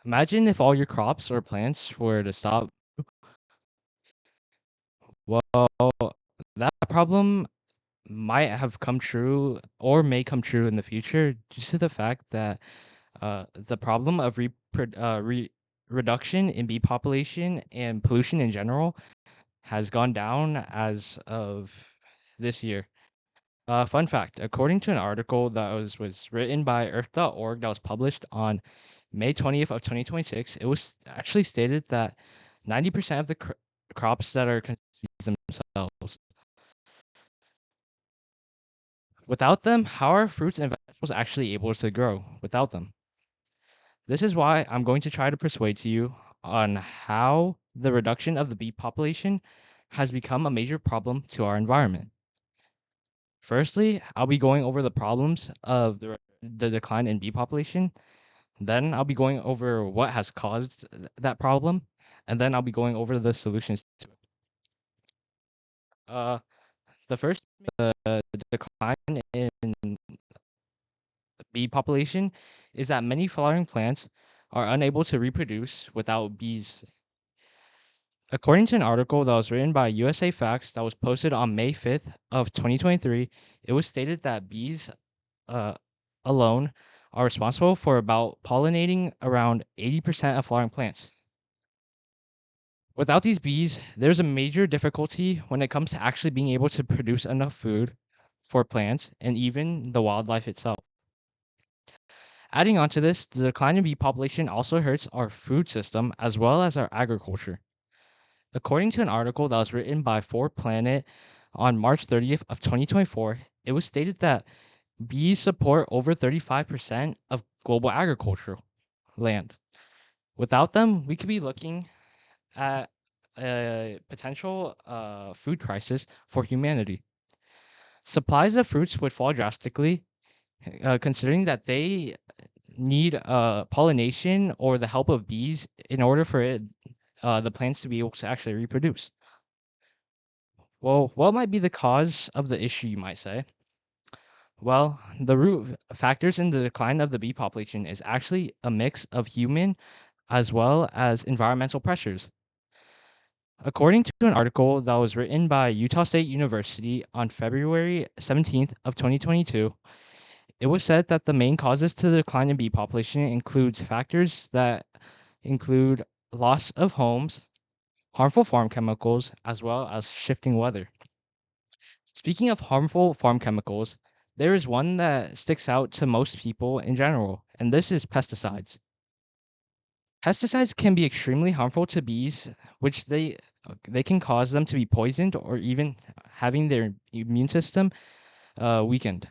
Imagine if all your crops or plants were to stop. Well, that problem might have come true or may come true in the future due to the fact that the problem of reduction in bee population and pollution in general has gone down as of this year. Fun fact, according to an article that was written by Earth.org that was published on May 20th of 2026, it was actually stated that 90% of the crops that are consumed themselves. Without them, how are fruits and vegetables actually able to grow without them? This is why I'm going to try to persuade to you on how the reduction of the bee population has become a major problem to our environment. Firstly, I'll be going over the problems of the decline in bee population. Then I'll be going over what has caused that problem, and then I'll be going over the solutions to it. Uh, the first, the decline in bee population is that many flowering plants are unable to reproduce without bees. According to an article that was written by USA Facts that was posted on May 5th of 2023, it was stated that bees uh, alone are responsible for about pollinating around 80% of flowering plants. Without these bees, there's a major difficulty when it comes to actually being able to produce enough food for plants and even the wildlife itself. Adding on to this, the decline in bee population also hurts our food system as well as our agriculture. According to an article that was written by 4Planet on March 30th of 2024, it was stated that bees support over 35% of global agricultural land. Without them, we could be looking at a potential food crisis for humanity. Supplies of fruits would fall drastically, considering that they need pollination or the help of bees in order for the plants to be able to actually reproduce. Well, what might be the cause of the issue, you might say? Well, the root factors in the decline of the bee population is actually a mix of human as well as environmental pressures. According to an article that was written by Utah State University on February 17th of 2022, it was said that the main causes to the decline in bee population includes factors that include loss of homes, harmful farm chemicals, as well as shifting weather. Speaking of harmful farm chemicals, there is one that sticks out to most people in general, and this is pesticides. Pesticides can be extremely harmful to bees, which they can cause them to be poisoned or even having their immune system weakened.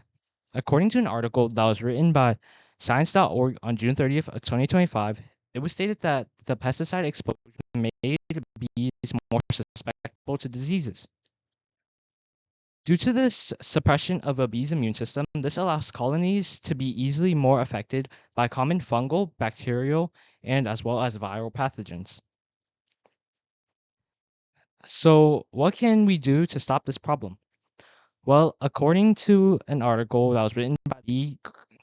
According to an article that was written by Science.org on June 30th of 2025, it was stated that the pesticide exposure made bees more susceptible to diseases. Due to this suppression of a bee's immune system, this allows colonies to be easily more affected by common fungal, bacterial, and as well as viral pathogens. So, what can we do to stop this problem? Well, according to an article that was written by the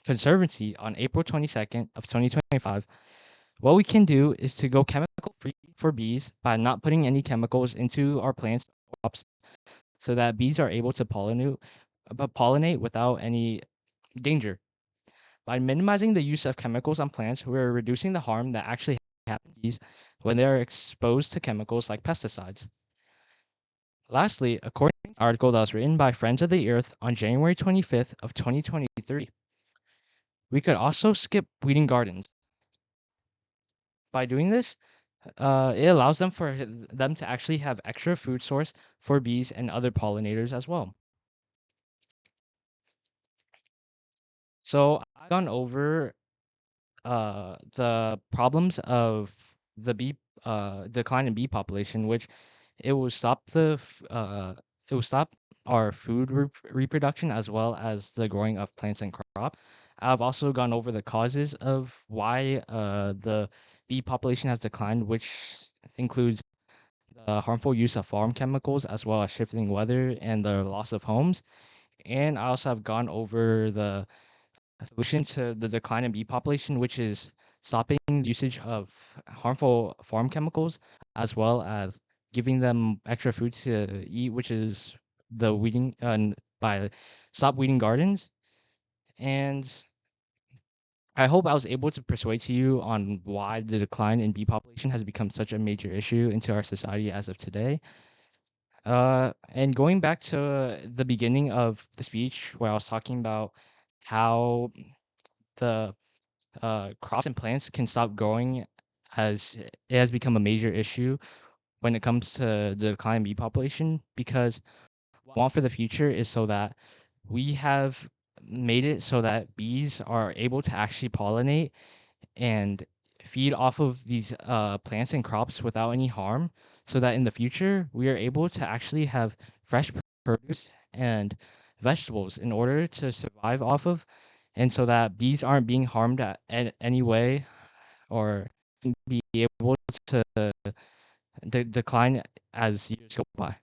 Conservancy on April 22nd of 2025, what we can do is to go chemical free for bees by not putting any chemicals into our plants or crops so that bees are able to pollinate without any danger. By minimizing the use of chemicals on plants, we're reducing the harm that actually happens to bees when they are exposed to chemicals like pesticides. Lastly, according to an article that was written by Friends of the Earth on January 25th of 2023, we could also skip weeding gardens. By doing this, it allows them to actually have extra food source for bees and other pollinators as well. So I've gone over the problems of the bee decline in bee population, which it will stop it will stop our food reproduction as well as the growing of plants and crops. I've also gone over the causes of why the bee population has declined, which includes the harmful use of farm chemicals as well as shifting weather and the loss of homes. And I also have gone over the solution to the decline in bee population, which is stopping usage of harmful farm chemicals, as well as giving them extra food to eat, which is the weeding by stop weeding gardens. And I hope I was able to persuade to you on why the decline in bee population has become such a major issue into our society as of today. And going back to the beginning of the speech where I was talking about how the crops and plants can stop growing as it has become a major issue when it comes to the decline in bee population, because what I want for the future is so that we have made it so that bees are able to actually pollinate and feed off of these plants and crops without any harm, so that in the future we are able to actually have fresh produce and vegetables in order to survive off of, and so that bees aren't being harmed at any way or be able to decline as years go by.